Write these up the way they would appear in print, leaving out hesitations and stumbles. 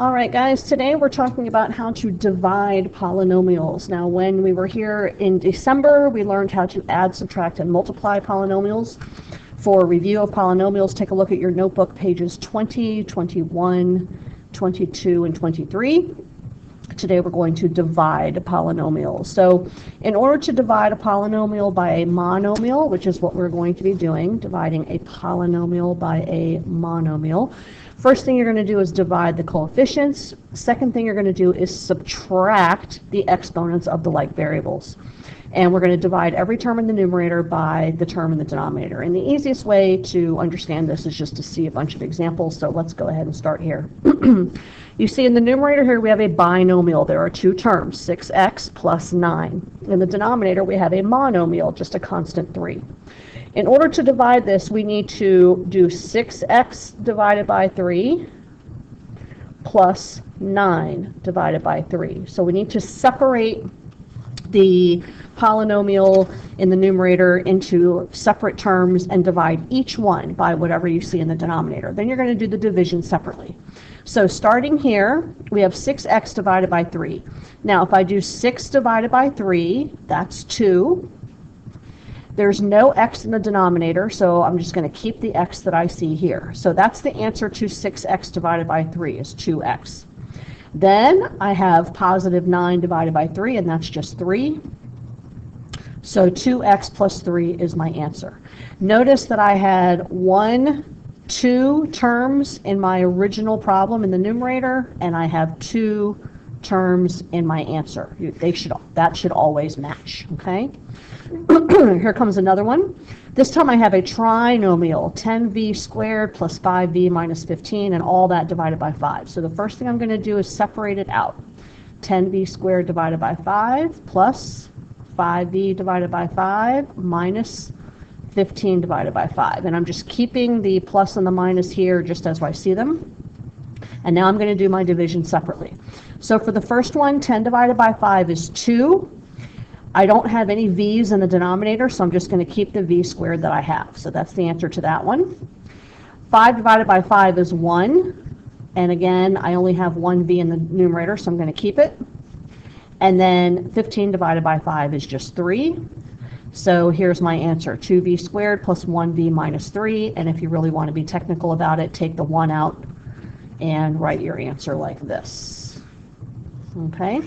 All right, guys, today we're talking about how to divide polynomials. Now, when we were here in December, we learned how to add, subtract, and multiply polynomials. For review of polynomials, take a look at your notebook, pages 20, 21, 22, and 23. Today we're going to divide polynomials. So in order to divide a polynomial by a monomial, which is what we're going to be doing, dividing a polynomial by a monomial, first thing you're going to do is divide the coefficients. Second thing you're going to do is subtract the exponents of the like variables. And we're going to divide every term in the numerator by the term in the denominator. And the easiest way to understand this is just to see a bunch of examples. So let's go ahead and start here. You see in the numerator here we have a binomial. There are two terms, 6x plus 9. In the denominator we have a monomial, just a constant 3. In order to divide this, we need to do 6x divided by 3 plus 9 divided by 3. So we need to separate the polynomial in the numerator into separate terms and divide each one by whatever you see in the denominator. Then you're going to do the division separately. So starting here, we have 6x divided by 3. Now if I do 6 divided by 3, that's 2. There's no x in the denominator, so I'm just going to keep the x that I see here. So that's the answer to 6x divided by 3 is 2x. Then I have positive 9 divided by 3, and that's just 3. So 2x plus 3 is my answer. Notice that I had 2 terms in my original problem in the numerator, and I have 2 terms in my answer. That should always match, okay? Here comes another one. This time I have a trinomial, 10v squared plus 5v minus 15, and all that divided by 5. So the first thing I'm going to do is separate it out. 10v squared divided by 5 plus 5v divided by 5 minus 15 divided by 5. And I'm just keeping the plus and the minus here just as I see them. And now I'm going to do my division separately. So for the first one, 10 divided by 5 is 2. I don't have any v's in the denominator, so I'm just going to keep the v squared that I have. So that's the answer to that one. 5 divided by 5 is 1. And again, I only have one v in the numerator, so I'm going to keep it. And then 15 divided by 5 is just 3. So here's my answer, 2v squared plus 1v minus 3. And if you really want to be technical about it, take the 1 out and write your answer like this. Okay,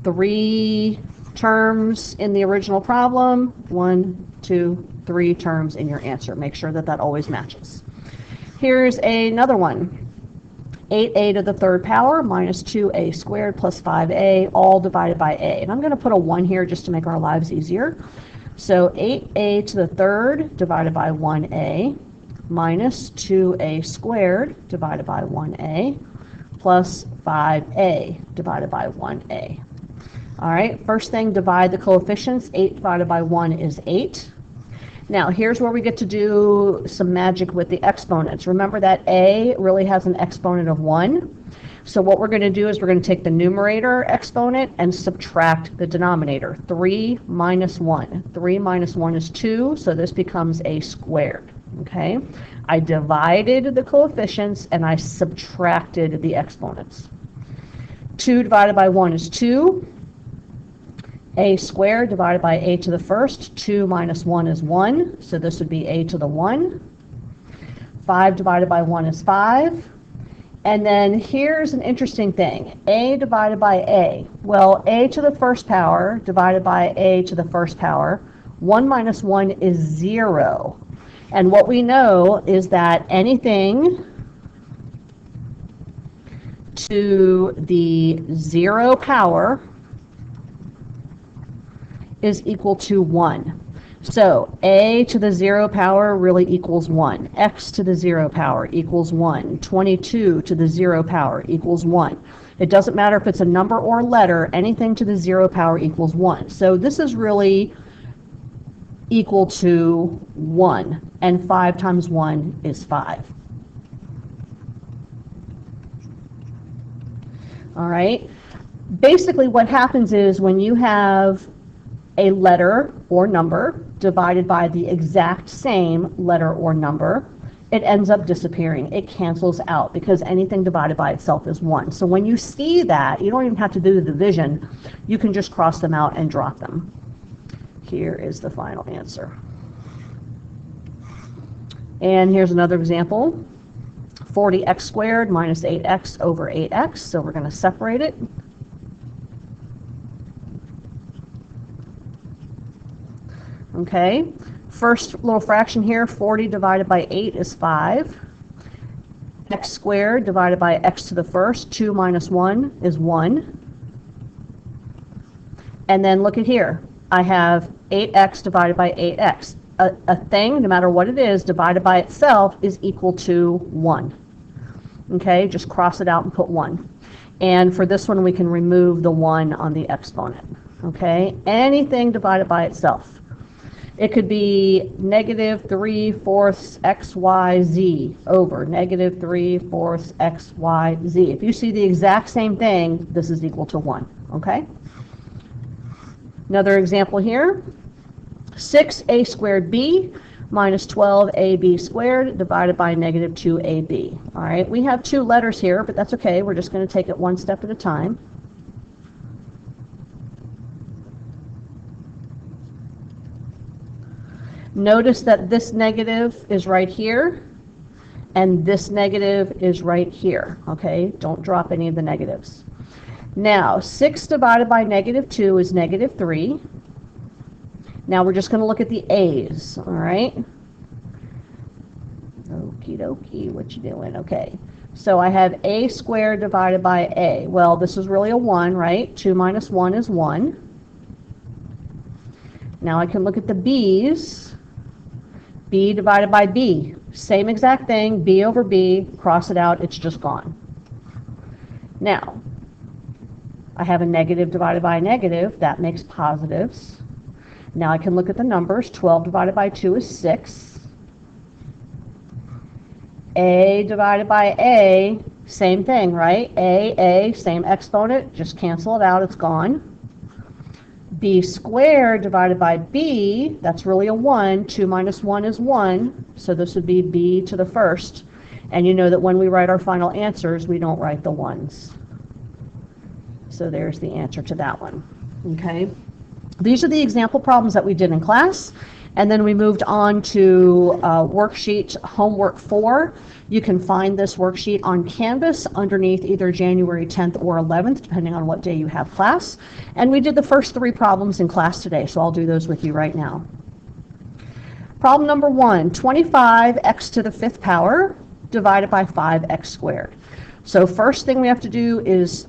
3 terms in the original problem, 1, 2, 3 terms in your answer. Make sure that that always matches. Here's another one. 8a to the third power minus 2a squared plus 5a, all divided by a. And I'm going to put a 1 here just to make our lives easier. So 8a to the third divided by 1a minus 2a squared divided by 1a plus 5a divided by 1a. All right, first thing, divide the coefficients. 8 divided by 1 is 8. Now here's where we get to do some magic with the exponents. Remember that a really has an exponent of 1. So what we're going to do is we're going to take the numerator exponent and subtract the denominator. 3 minus 1. 3 minus 1 is 2, so this becomes a squared. Okay, I divided the coefficients and I subtracted the exponents. 2 divided by 1 is 2. A squared divided by a to the first. 2 minus 1 is 1, so this would be a to the 1. 5 divided by 1 is 5. And then here's an interesting thing. A divided by a. Well, a to the first power divided by a to the first power. 1 minus 1 is 0. And what we know is that anything to the 0 power is equal to 1. So a to the 0 power really equals 1. X to the 0 power equals 1. 22 to the 0 power equals 1. It doesn't matter if it's a number or a letter, anything to the 0 power equals 1. So this is really equal to 1, and 5 times 1 is 5. All right. Basically what happens is when you have a letter or number divided by the exact same letter or number, it ends up disappearing. It cancels out because anything divided by itself is 1. So when you see that, you don't even have to do the division. You can just cross them out and drop them. Here is the final answer. And here's another example. 40x squared minus 8x over 8x. So we're going to separate it. Okay, first little fraction here, 40 divided by 8 is 5. X squared divided by x to the first, 2 minus 1 is 1. And then look at here, I have 8x divided by 8x. A thing, no matter what it is, divided by itself is equal to 1. Okay, just cross it out and put 1. And for this one, we can remove the 1 on the exponent. Okay, anything divided by itself. It could be negative 3/4 xyz over negative 3/4 xyz. If you see the exact same thing, this is equal to 1. Okay? Another example here. 6a squared b minus 12ab squared divided by negative 2ab. All right, we have 2 letters here, but that's okay. We're just going to take it one step at a time. Notice that this negative is right here, and this negative is right here, okay? Don't drop any of the negatives. Now, 6 divided by negative 2 is negative 3. Now we're just going to look at the a's, all right? Okie dokie, what you doing? Okay, so I have a squared divided by a. Well, this is really a 1, right? 2 minus 1 is 1. Now I can look at the b's. B divided by B, same exact thing, B over B, cross it out, it's just gone. Now, I have a negative divided by a negative, that makes positives. Now I can look at the numbers, 12 divided by 2 is 6. A divided by A, same thing, right? A, same exponent, just cancel it out, it's gone. B squared divided by B, that's really a 1. 2 minus 1 is 1, so this would be B to the first. And you know that when we write our final answers, we don't write the 1s. So there's the answer to that one. Okay? These are the example problems that we did in class. And then we moved on to worksheet homework 4. You can find this worksheet on Canvas underneath either January 10th or 11th, depending on what day you have class. And we did the first 3 problems in class today, so I'll do those with you right now. Problem number 1, 25x to the 5th power divided by 5x squared. So first thing we have to do is,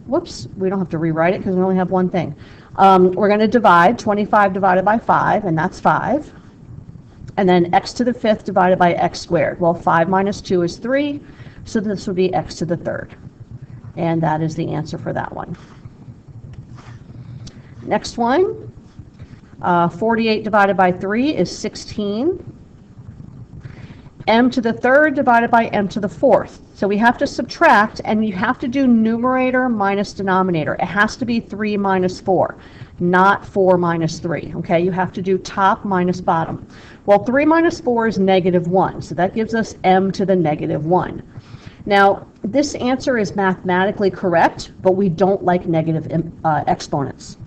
whoops, we don't have to rewrite it because we only have one thing. We're going to divide 25 divided by 5, and that's 5. And then x to the 5th divided by x squared. Well, 5 minus 2 is 3, so this would be x to the 3rd. And that is the answer for that one. Next one, 48 divided by 3 is 16. M to the 3rd divided by m to the 4th. So we have to subtract, and you have to do numerator minus denominator. It has to be 3 minus 4, not 4 minus 3. Okay, you have to do top minus bottom. Well, 3 minus 4 is negative 1, so that gives us m to the negative 1. Now, this answer is mathematically correct, but we don't like negative exponents.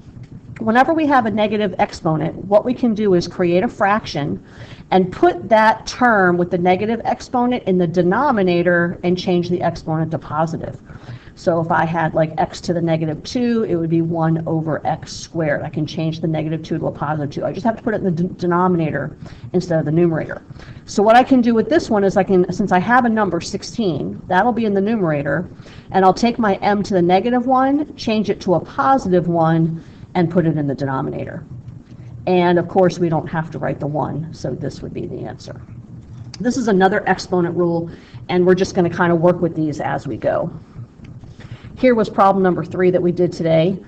Whenever we have a negative exponent, what we can do is create a fraction and put that term with the negative exponent in the denominator and change the exponent to positive. So if I had like x to the negative 2, it would be 1 over x squared. I can change the negative 2 to a positive 2. I just have to put it in the denominator instead of the numerator. So what I can do with this one is I can, since I have a number 16, that'll be in the numerator, and I'll take my m to the negative 1, change it to a positive 1, and put it in the denominator. And of course we don't have to write the 1, so this would be the answer. This is another exponent rule, and we're just going to kind of work with these as we go. Here was problem number 3 that we did today.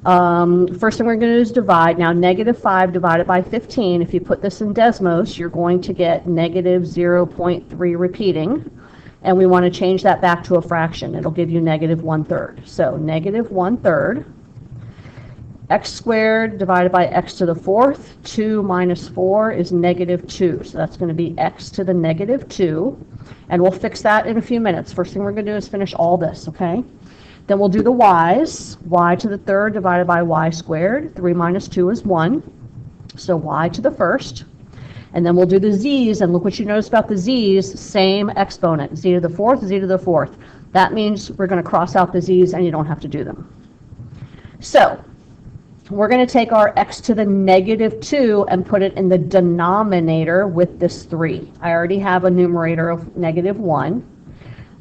First thing we're going to do is divide. Now negative 5 divided by 15, if you put this in Desmos, you're going to get negative 0.3 repeating, and we want to change that back to a fraction. It'll give you negative 1/3. So negative 1/3. X squared divided by x to the fourth. 2 minus 4 is negative 2. So that's going to be x to the negative 2. And we'll fix that in a few minutes. First thing we're going to do is finish all this, okay? Then we'll do the y's. Y to the third divided by y squared. 3 minus 2 is 1. So y to the first. And then we'll do the z's. And look what you notice about the z's. Same exponent. Z to the fourth, z to the fourth. That means we're going to cross out the z's and you don't have to do them. So we're going to take our x to the negative 2 and put it in the denominator with this 3. I already have a numerator of negative 1.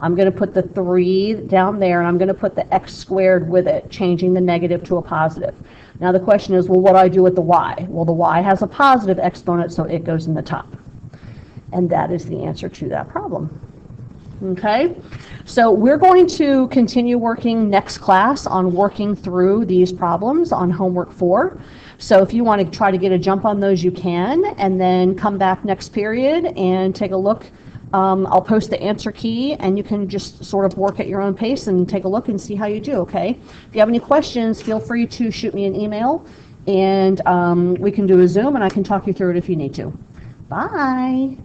I'm going to put the 3 down there, and I'm going to put the x squared with it, changing the negative to a positive. Now the question is, well, what do I do with the y? Well, the y has a positive exponent, so it goes in the top. And that is the answer to that problem. Okay, so we're going to continue working next class on working through these problems on homework 4. So if you want to try to get a jump on those, you can, and then come back next period and take a look. I'll post the answer key, and you can just sort of work at your own pace and take a look and see how you do, okay? If you have any questions, feel free to shoot me an email, and we can do a Zoom, and I can talk you through it if you need to. Bye.